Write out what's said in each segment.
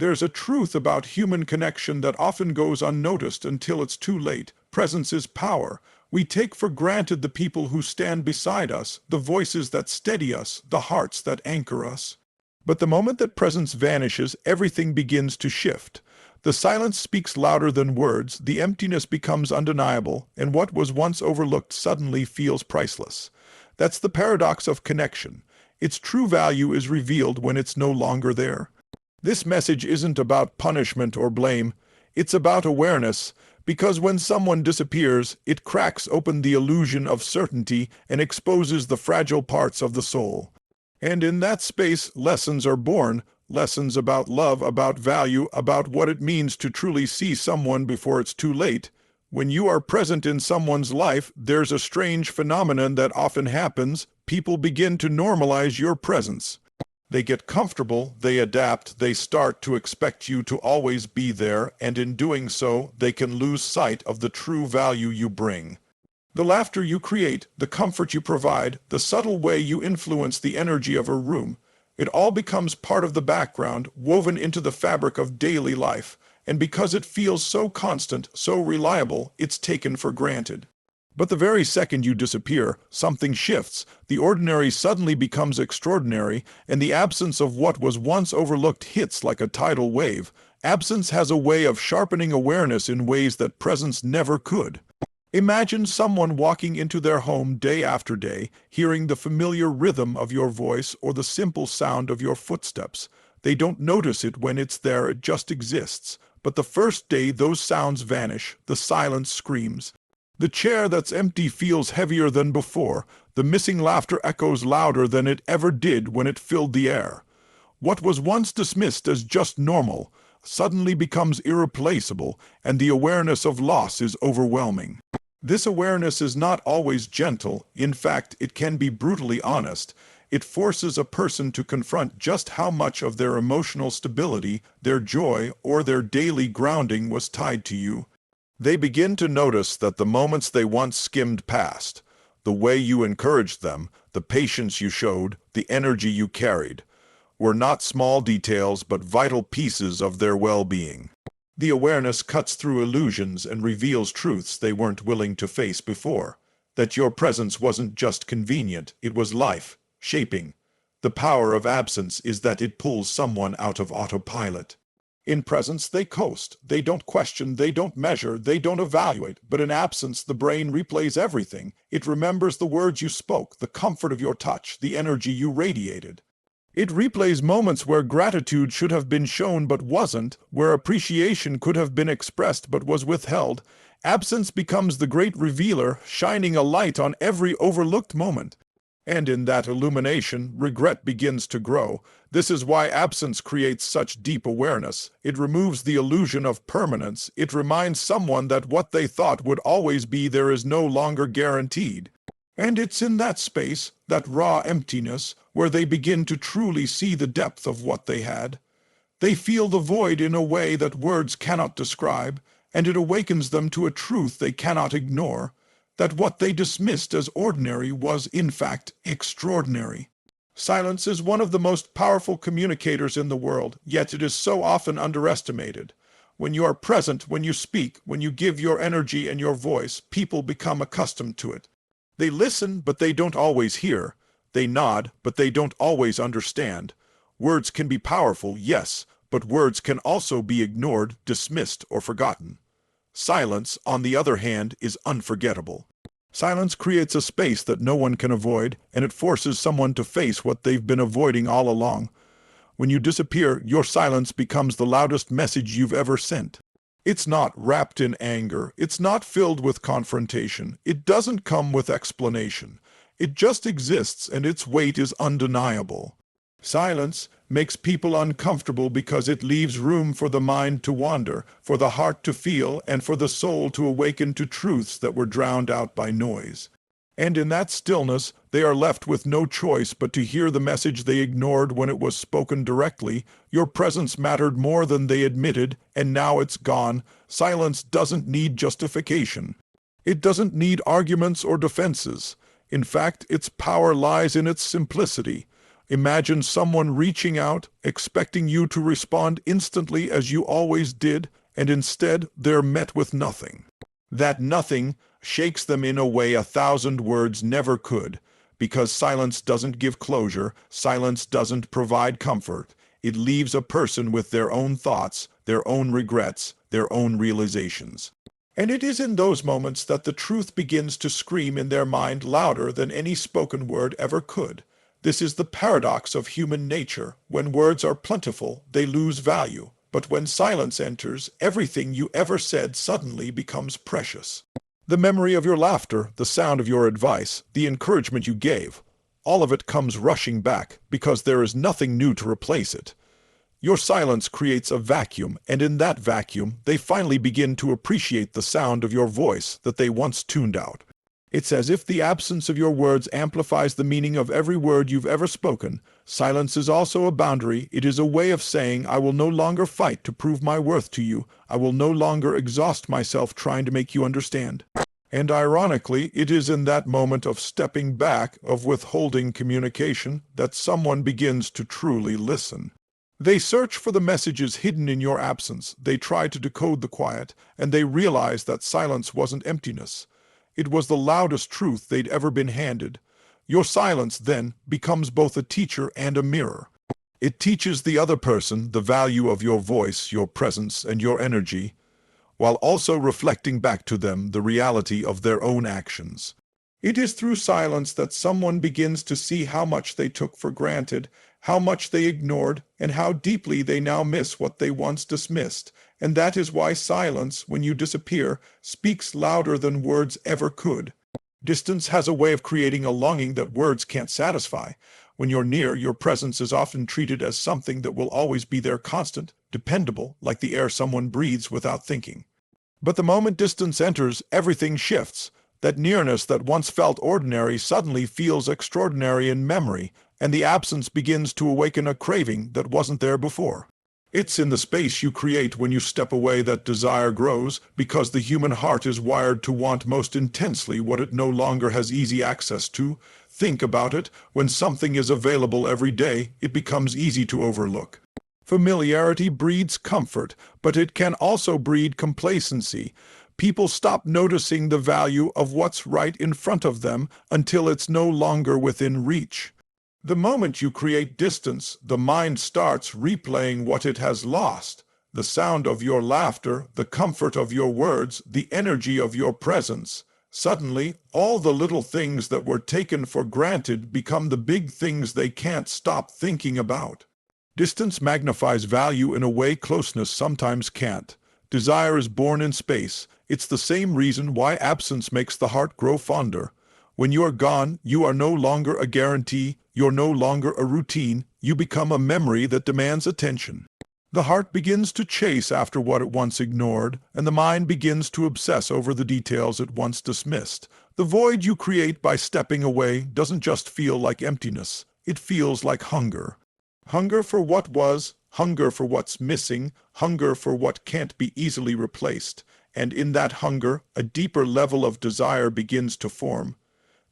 There's a truth about human connection that often goes unnoticed until it's too late. Presence is power. We take for granted the people who stand beside us, the voices that steady us, the hearts that anchor us. But the moment that presence vanishes, everything begins to shift. The silence speaks louder than words, the emptiness becomes undeniable, and what was once overlooked suddenly feels priceless. That's the paradox of connection. Its true value is revealed when it's no longer there. This message isn't about punishment or blame. It's about awareness, because when someone disappears, it cracks open the illusion of certainty and exposes the fragile parts of the soul. And in that space, lessons are born, lessons about love, about value, about what it means to truly see someone before it's too late. When you are present in someone's life, there's a strange phenomenon that often happens. People begin to normalize your presence. They get comfortable, they adapt, they start to expect you to always be there, and in doing so, they can lose sight of the true value you bring. The laughter you create, the comfort you provide, the subtle way you influence the energy of a room, it all becomes part of the background, woven into the fabric of daily life, and because it feels so constant, so reliable, it's taken for granted. But the very second you disappear, something shifts. The ordinary suddenly becomes extraordinary, and the absence of what was once overlooked hits like a tidal wave. Absence has a way of sharpening awareness in ways that presence never could. Imagine someone walking into their home day after day, hearing the familiar rhythm of your voice or the simple sound of your footsteps. They don't notice it when it's there, it just exists. But the first day those sounds vanish, the silence screams. The chair that's empty feels heavier than before. The missing laughter echoes louder than it ever did when it filled the air. What was once dismissed as just normal suddenly becomes irreplaceable, and the awareness of loss is overwhelming. This awareness is not always gentle. In fact, it can be brutally honest. It forces a person to confront just how much of their emotional stability, their joy, or their daily grounding was tied to you. They begin to notice that the moments they once skimmed past, the way you encouraged them, the patience you showed, the energy you carried, were not small details but vital pieces of their well-being. The awareness cuts through illusions and reveals truths they weren't willing to face before. That your presence wasn't just convenient, it was life, shaping. The power of absence is that it pulls someone out of autopilot. In presence, they coast. They don't question, they don't measure, they don't evaluate. But in absence, the brain replays everything. It remembers the words you spoke, the comfort of your touch, the energy you radiated. It replays moments where gratitude should have been shown but wasn't, where appreciation could have been expressed but was withheld. Absence becomes the great revealer, shining a light on every overlooked moment. And in that illumination, regret begins to grow. This is why absence creates such deep awareness. It removes the illusion of permanence. It reminds someone that what they thought would always be there is no longer guaranteed. And it's in that space, that raw emptiness, where they begin to truly see the depth of what they had. They feel the void in a way that words cannot describe, and it awakens them to a truth they cannot ignore, that what they dismissed as ordinary was, in fact, extraordinary. Silence is one of the most powerful communicators in the world, yet it is so often underestimated. When you are present, when you speak, when you give your energy and your voice, people become accustomed to it. They listen, but they don't always hear. They nod, but they don't always understand. Words can be powerful, yes, but words can also be ignored, dismissed, or forgotten. Silence, on the other hand, is unforgettable. Silence creates a space that no one can avoid, and it forces someone to face what they've been avoiding all along. When you disappear, your silence becomes the loudest message you've ever sent. It's not wrapped in anger. It's not filled with confrontation. It doesn't come with explanation. It just exists, and its weight is undeniable. Silence makes people uncomfortable because it leaves room for the mind to wander, for the heart to feel, and for the soul to awaken to truths that were drowned out by noise. And in that stillness, they are left with no choice but to hear the message they ignored when it was spoken directly. Your presence mattered more than they admitted, and now it's gone. Silence doesn't need justification. It doesn't need arguments or defenses. In fact, its power lies in its simplicity. Imagine someone reaching out, expecting you to respond instantly as you always did, and instead they're met with nothing. That nothing shakes them in a way 1,000 words never could, because silence doesn't give closure, silence doesn't provide comfort. It leaves a person with their own thoughts, their own regrets, their own realizations. And it is in those moments that the truth begins to scream in their mind louder than any spoken word ever could. This is the paradox of human nature. When words are plentiful, they lose value. But when silence enters, everything you ever said suddenly becomes precious. The memory of your laughter, the sound of your advice, the encouragement you gave, all of it comes rushing back because there is nothing new to replace it. Your silence creates a vacuum, and in that vacuum, they finally begin to appreciate the sound of your voice that they once tuned out. It's as if the absence of your words amplifies the meaning of every word you've ever spoken. Silence is also a boundary. It is a way of saying, I will no longer fight to prove my worth to you. I will no longer exhaust myself trying to make you understand. And ironically, it is in that moment of stepping back, of withholding communication, that someone begins to truly listen. They search for the messages hidden in your absence. They try to decode the quiet, and they realize that silence wasn't emptiness. It was the loudest truth they'd ever been handed. Your silence, then, becomes both a teacher and a mirror. It teaches the other person the value of your voice, your presence, and your energy, while also reflecting back to them the reality of their own actions. It is through silence that someone begins to see how much they took for granted, how much they ignored, and how deeply they now miss what they once dismissed. And that is why silence, when you disappear, speaks louder than words ever could. Distance has a way of creating a longing that words can't satisfy. When you're near, your presence is often treated as something that will always be there, constant, dependable, like the air someone breathes without thinking. But the moment distance enters, everything shifts. That nearness that once felt ordinary suddenly feels extraordinary in memory, and the absence begins to awaken a craving that wasn't there before. It's in the space you create when you step away that desire grows, because the human heart is wired to want most intensely what it no longer has easy access to. Think about it. When something is available every day, it becomes easy to overlook. Familiarity breeds comfort, but it can also breed complacency. People stop noticing the value of what's right in front of them until it's no longer within reach. The moment you create distance, the mind starts replaying what it has lost. The sound of your laughter, the comfort of your words, the energy of your presence. Suddenly, all the little things that were taken for granted become the big things they can't stop thinking about. Distance magnifies value in a way closeness sometimes can't. Desire is born in space. It's the same reason why absence makes the heart grow fonder. When you are gone, you are no longer a guarantee, you're no longer a routine, you become a memory that demands attention. The heart begins to chase after what it once ignored, and the mind begins to obsess over the details it once dismissed. The void you create by stepping away doesn't just feel like emptiness, it feels like hunger. Hunger for what was, hunger for what's missing, hunger for what can't be easily replaced. And in that hunger, a deeper level of desire begins to form.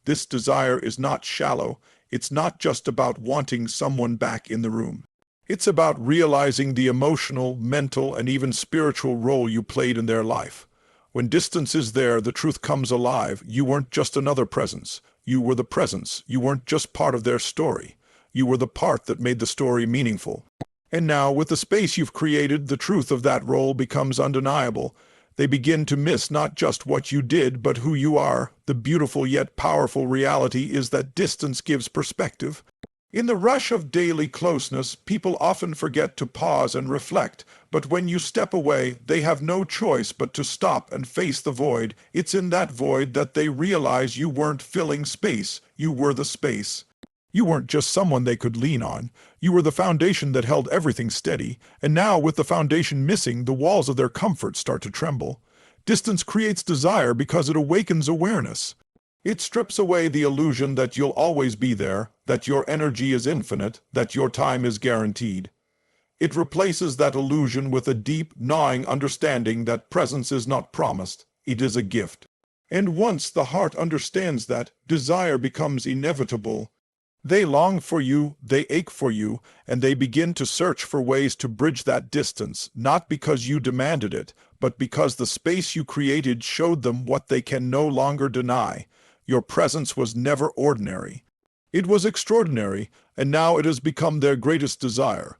This desire is not shallow. It's not just about wanting someone back in the room. It's about realizing the emotional, mental, and even spiritual role you played in their life. When distance is there, the truth comes alive. You weren't just another presence. You were the presence. You weren't just part of their story. You were the part that made the story meaningful. And now, with the space you've created, the truth of that role becomes undeniable. They begin to miss not just what you did, but who you are. The beautiful yet powerful reality is that distance gives perspective. In the rush of daily closeness, people often forget to pause and reflect, but when you step away, they have no choice but to stop and face the void. It's in that void that they realize you weren't filling space, you were the space. You weren't just someone they could lean on. You were the foundation that held everything steady, and now with the foundation missing, the walls of their comfort start to tremble. Distance creates desire because it awakens awareness. It strips away the illusion that you'll always be there, that your energy is infinite, that your time is guaranteed. It replaces that illusion with a deep, gnawing understanding that presence is not promised, it is a gift. And once the heart understands that, desire becomes inevitable. They long for you, they ache for you, and they begin to search for ways to bridge that distance, not because you demanded it, but because the space you created showed them what they can no longer deny. Your presence was never ordinary. It was extraordinary, and now it has become their greatest desire.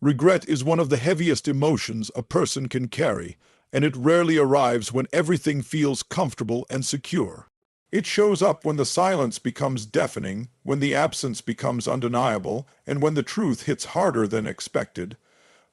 Regret is one of the heaviest emotions a person can carry, and it rarely arrives when everything feels comfortable and secure. It shows up when the silence becomes deafening, when the absence becomes undeniable, and when the truth hits harder than expected.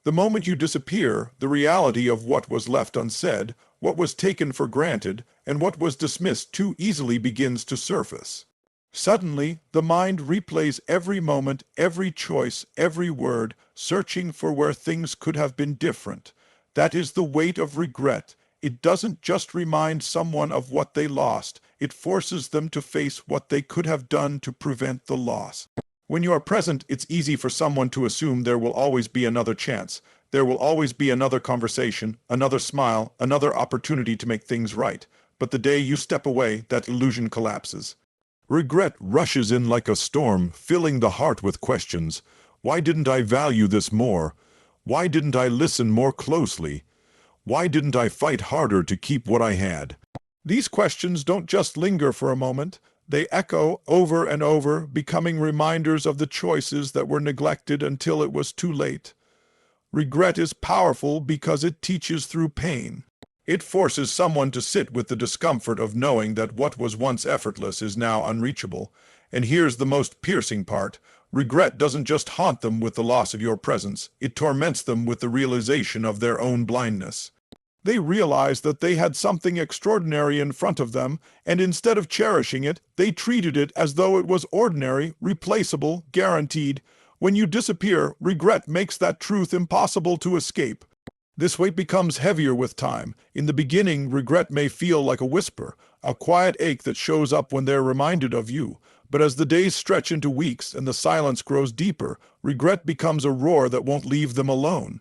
The moment you disappear, the reality of what was left unsaid, what was taken for granted, and what was dismissed too easily begins to surface. Suddenly, the mind replays every moment, every choice, every word, searching for where things could have been different. That is the weight of regret. It doesn't just remind someone of what they lost, it forces them to face what they could have done to prevent the loss. When you are present, it's easy for someone to assume there will always be another chance. There will always be another conversation, another smile, another opportunity to make things right. But the day you step away, that illusion collapses. Regret rushes in like a storm, filling the heart with questions. Why didn't I value this more? Why didn't I listen more closely? Why didn't I fight harder to keep what I had? These questions don't just linger for a moment. They echo over and over, becoming reminders of the choices that were neglected until it was too late. Regret is powerful because it teaches through pain. It forces someone to sit with the discomfort of knowing that what was once effortless is now unreachable. And here's the most piercing part. Regret doesn't just haunt them with the loss of your presence, it torments them with the realization of their own blindness. They realize that they had something extraordinary in front of them, and instead of cherishing it, they treated it as though it was ordinary, replaceable, guaranteed. When you disappear, regret makes that truth impossible to escape. This weight becomes heavier with time. In the beginning, regret may feel like a whisper, a quiet ache that shows up when they're reminded of you. But as the days stretch into weeks and the silence grows deeper, regret becomes a roar that won't leave them alone.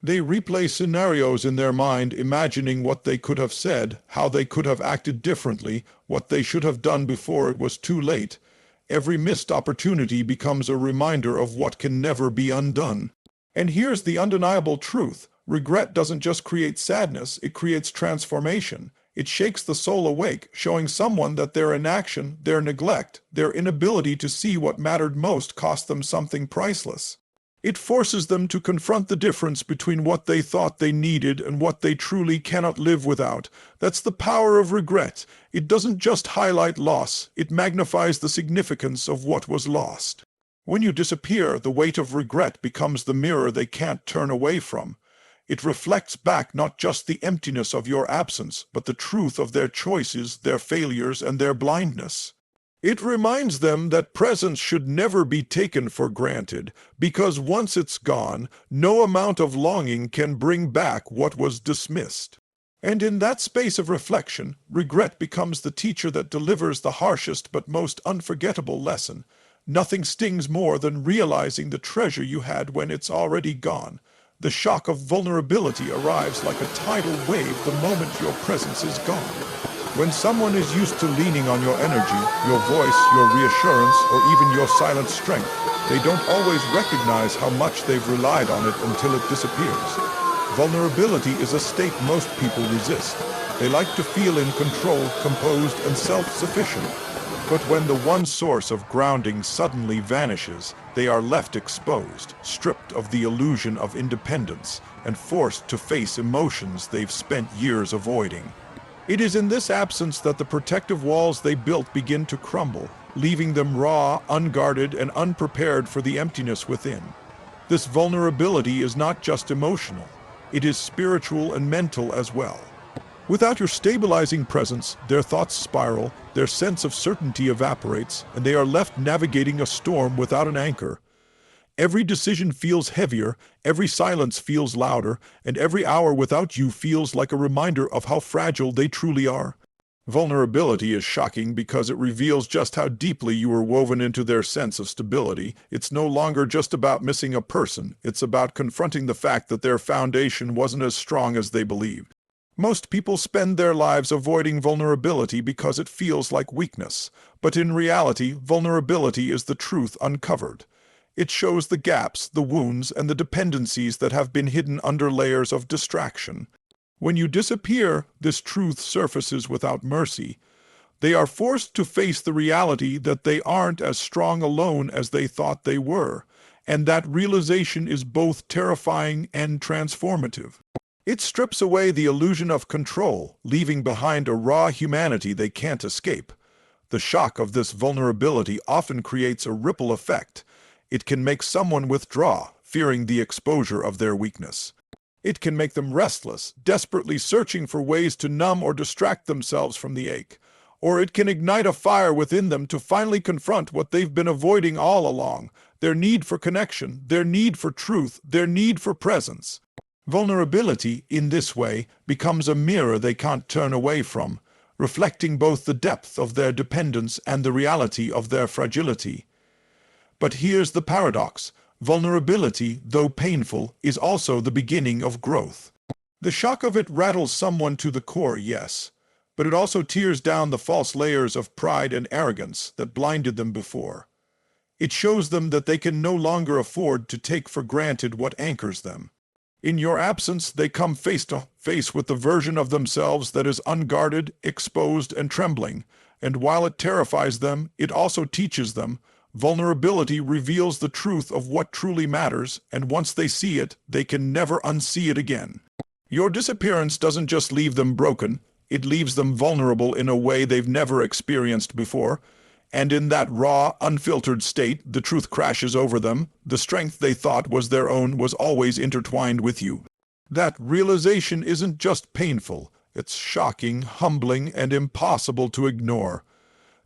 They replay scenarios in their mind, imagining what they could have said, how they could have acted differently, what they should have done before it was too late. Every missed opportunity becomes a reminder of what can never be undone. And here's the undeniable truth. Regret doesn't just create sadness, it creates transformation. It shakes the soul awake, showing someone that their inaction, their neglect, their inability to see what mattered most cost them something priceless. It forces them to confront the difference between what they thought they needed and what they truly cannot live without. That's the power of regret. It doesn't just highlight loss, it magnifies the significance of what was lost. When you disappear, the weight of regret becomes the mirror they can't turn away from. It reflects back not just the emptiness of your absence, but the truth of their choices, their failures, and their blindness. It reminds them that presence should never be taken for granted, because once it's gone, no amount of longing can bring back what was dismissed. And in that space of reflection, regret becomes the teacher that delivers the harshest but most unforgettable lesson. Nothing stings more than realizing the treasure you had when it's already gone. The shock of vulnerability arrives like a tidal wave the moment your presence is gone. When someone is used to leaning on your energy, your voice, your reassurance, or even your silent strength, they don't always recognize how much they've relied on it until it disappears. Vulnerability is a state most people resist. They like to feel in control, composed, and self-sufficient. But when the one source of grounding suddenly vanishes, they are left exposed, stripped of the illusion of independence, and forced to face emotions they've spent years avoiding. It is in this absence that the protective walls they built begin to crumble, leaving them raw, unguarded, and unprepared for the emptiness within. This vulnerability is not just emotional, it is spiritual and mental as well. Without your stabilizing presence, their thoughts spiral, their sense of certainty evaporates, and they are left navigating a storm without an anchor. Every decision feels heavier, every silence feels louder, and every hour without you feels like a reminder of how fragile they truly are. Vulnerability is shocking because it reveals just how deeply you were woven into their sense of stability. It's no longer just about missing a person, it's about confronting the fact that their foundation wasn't as strong as they believed. Most people spend their lives avoiding vulnerability because it feels like weakness, but in reality, vulnerability is the truth uncovered. It shows the gaps, the wounds, and the dependencies that have been hidden under layers of distraction. When you disappear, this truth surfaces without mercy. They are forced to face the reality that they aren't as strong alone as they thought they were, and that realization is both terrifying and transformative. It strips away the illusion of control, leaving behind a raw humanity they can't escape. The shock of this vulnerability often creates a ripple effect. It can make someone withdraw, fearing the exposure of their weakness. It can make them restless, desperately searching for ways to numb or distract themselves from the ache. Or it can ignite a fire within them to finally confront what they've been avoiding all along: their need for connection, their need for truth, their need for presence. Vulnerability, in this way, becomes a mirror they can't turn away from, reflecting both the depth of their dependence and the reality of their fragility. But here's the paradox. Vulnerability, though painful, is also the beginning of growth. The shock of it rattles someone to the core, yes, but it also tears down the false layers of pride and arrogance that blinded them before. It shows them that they can no longer afford to take for granted what anchors them. In your absence, they come face to face with the version of themselves that is unguarded, exposed, and trembling. And while it terrifies them, it also teaches them. Vulnerability reveals the truth of what truly matters, and once they see it, they can never unsee it again. Your disappearance doesn't just leave them broken, it leaves them vulnerable in a way they've never experienced before. And in that raw, unfiltered state, the truth crashes over them. The strength they thought was their own was always intertwined with you. That realization isn't just painful, it's shocking, humbling, and impossible to ignore.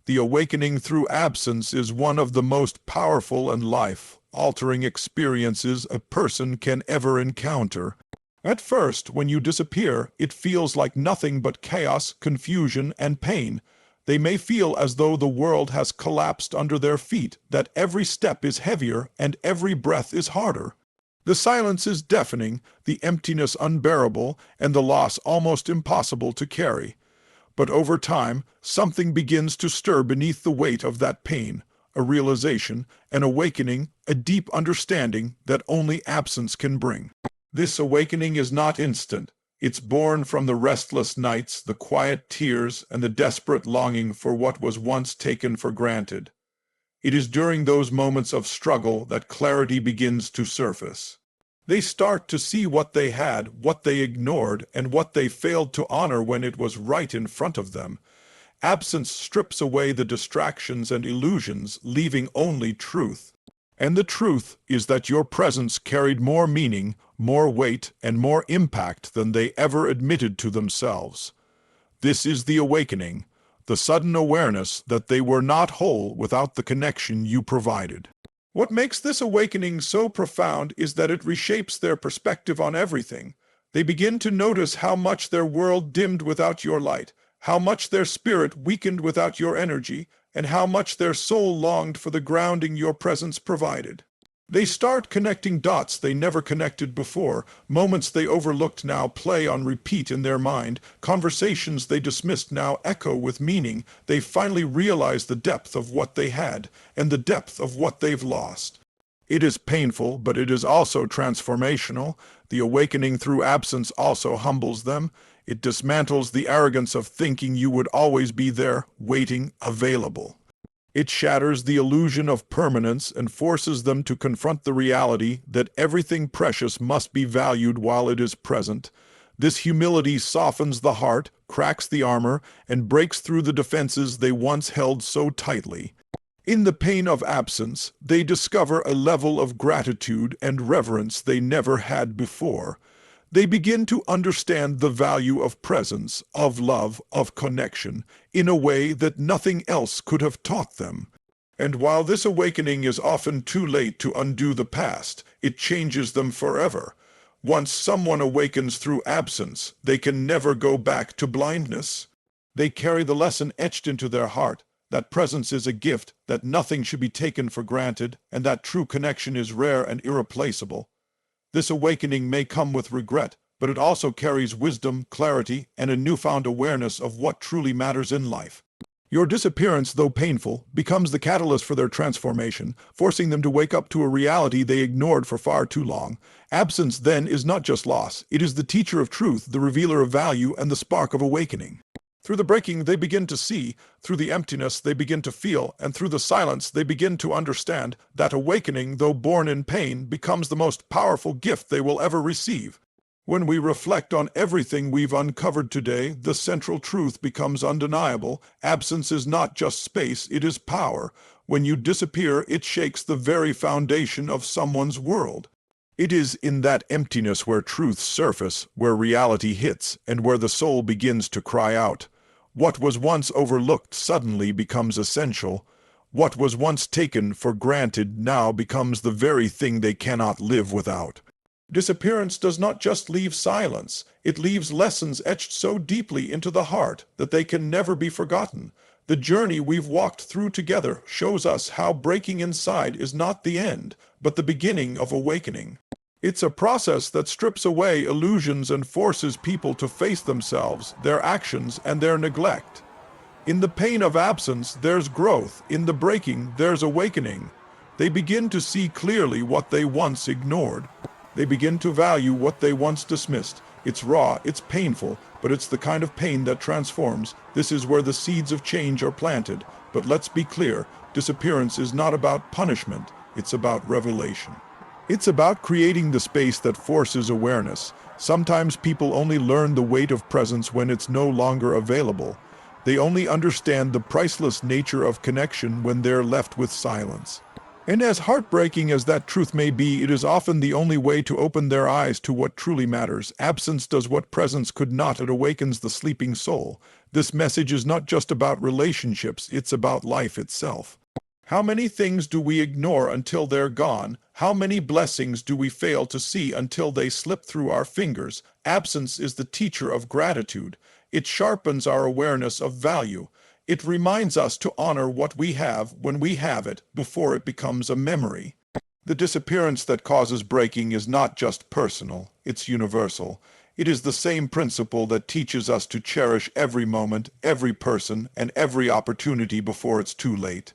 The awakening through absence is one of the most powerful and life-altering experiences a person can ever encounter. At first, when you disappear, it feels like nothing but chaos, confusion, and pain. They may feel as though the world has collapsed under their feet, that every step is heavier and every breath is harder. The silence is deafening, the emptiness unbearable, and the loss almost impossible to carry. But over time, something begins to stir beneath the weight of that pain, a realization, an awakening, a deep understanding that only absence can bring. This awakening is not instant. It's born from the restless nights, the quiet tears, and the desperate longing for what was once taken for granted. It is during those moments of struggle that clarity begins to surface. They start to see what they had, what they ignored, and what they failed to honor when it was right in front of them. Absence strips away the distractions and illusions, leaving only truth. And the truth is that your presence carried more meaning, more weight, and more impact than they ever admitted to themselves. This is the awakening, the sudden awareness that they were not whole without the connection you provided. What makes this awakening so profound is that it reshapes their perspective on everything. They begin to notice how much their world dimmed without your light, how much their spirit weakened without your energy, and how much their soul longed for the grounding your presence provided. They start connecting dots they never connected before, moments they overlooked now play on repeat in their mind, conversations they dismissed now echo with meaning. They finally realize the depth of what they had, and the depth of what they've lost. It is painful, but it is also transformational. The awakening through absence also humbles them. It dismantles the arrogance of thinking you would always be there, waiting, available. It shatters the illusion of permanence and forces them to confront the reality that everything precious must be valued while it is present. This humility softens the heart, cracks the armor, and breaks through the defenses they once held so tightly. In the pain of absence, they discover a level of gratitude and reverence they never had before. They begin to understand the value of presence, of love, of connection, in a way that nothing else could have taught them. And while this awakening is often too late to undo the past, it changes them forever. Once someone awakens through absence, they can never go back to blindness. They carry the lesson etched into their heart, that presence is a gift, that nothing should be taken for granted, and that true connection is rare and irreplaceable. This awakening may come with regret, but it also carries wisdom, clarity, and a newfound awareness of what truly matters in life. Your disappearance, though painful, becomes the catalyst for their transformation, forcing them to wake up to a reality they ignored for far too long. Absence, then, is not just loss. It is the teacher of truth, the revealer of value, and the spark of awakening. Through the breaking, they begin to see. Through the emptiness, they begin to feel. And through the silence, they begin to understand that awakening, though born in pain, becomes the most powerful gift they will ever receive. When we reflect on everything we've uncovered today, the central truth becomes undeniable. Absence is not just space, it is power. When you disappear, it shakes the very foundation of someone's world. It is in that emptiness where truths surface, where reality hits, and where the soul begins to cry out. What was once overlooked suddenly becomes essential. What was once taken for granted now becomes the very thing they cannot live without. Disappearance does not just leave silence, it leaves lessons etched so deeply into the heart that they can never be forgotten. The journey we've walked through together shows us how breaking inside is not the end, but the beginning of awakening. It's a process that strips away illusions and forces people to face themselves, their actions, and their neglect. In the pain of absence, there's growth. In the breaking, there's awakening. They begin to see clearly what they once ignored. They begin to value what they once dismissed. It's raw, it's painful, but it's the kind of pain that transforms. This is where the seeds of change are planted. But let's be clear, disappearance is not about punishment, it's about revelation. It's about creating the space that forces awareness. Sometimes people only learn the weight of presence when it's no longer available. They only understand the priceless nature of connection when they're left with silence. And as heartbreaking as that truth may be, it is often the only way to open their eyes to what truly matters. Absence does what presence could not. It awakens the sleeping soul. This message is not just about relationships, it's about life itself. How many things do we ignore until they're gone? How many blessings do we fail to see until they slip through our fingers? Absence is the teacher of gratitude. It sharpens our awareness of value. It reminds us to honor what we have when we have it before it becomes a memory. The disappearance that causes breaking is not just personal, it's universal. It is the same principle that teaches us to cherish every moment, every person, and every opportunity before it's too late.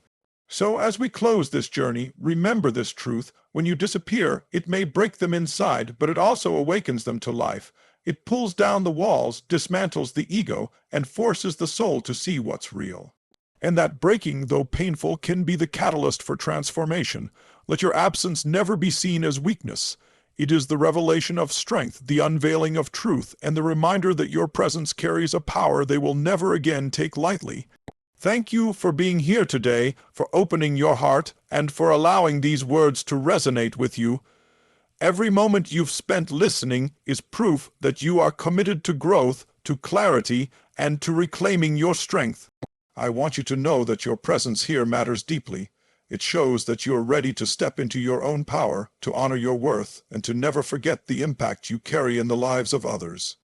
So as we close this journey, remember this truth. When you disappear, it may break them inside, but it also awakens them to life. It pulls down the walls, dismantles the ego, and forces the soul to see what's real. And that breaking, though painful, can be the catalyst for transformation. Let your absence never be seen as weakness. It is the revelation of strength, the unveiling of truth, and the reminder that your presence carries a power they will never again take lightly. Thank you for being here today, for opening your heart, and for allowing these words to resonate with you. Every moment you've spent listening is proof that you are committed to growth, to clarity, and to reclaiming your strength. I want you to know that your presence here matters deeply. It shows that you're ready to step into your own power, to honor your worth, and to never forget the impact you carry in the lives of others.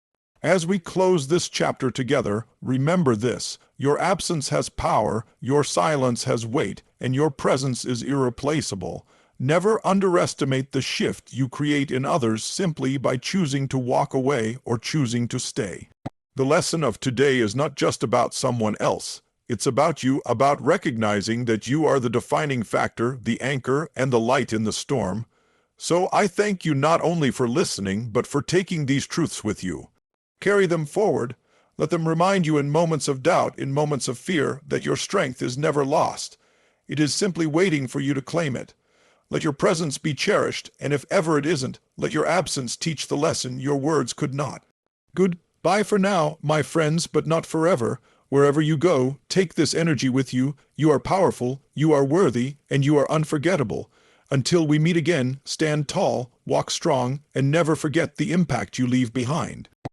As we close this chapter together, remember this: your absence has power, your silence has weight, and your presence is irreplaceable. Never underestimate the shift you create in others simply by choosing to walk away or choosing to stay. The lesson of today is not just about someone else. It's about you, about recognizing that you are the defining factor, the anchor, and the light in the storm. So I thank you not only for listening, but for taking these truths with you. Carry them forward. Let them remind you in moments of doubt, in moments of fear, that your strength is never lost. It is simply waiting for you to claim it. Let your presence be cherished, and if ever it isn't, let your absence teach the lesson your words could not. Goodbye for now, my friends, but not forever. Wherever you go, take this energy with you. You are powerful, you are worthy, and you are unforgettable. Until we meet again, stand tall, walk strong, and never forget the impact you leave behind.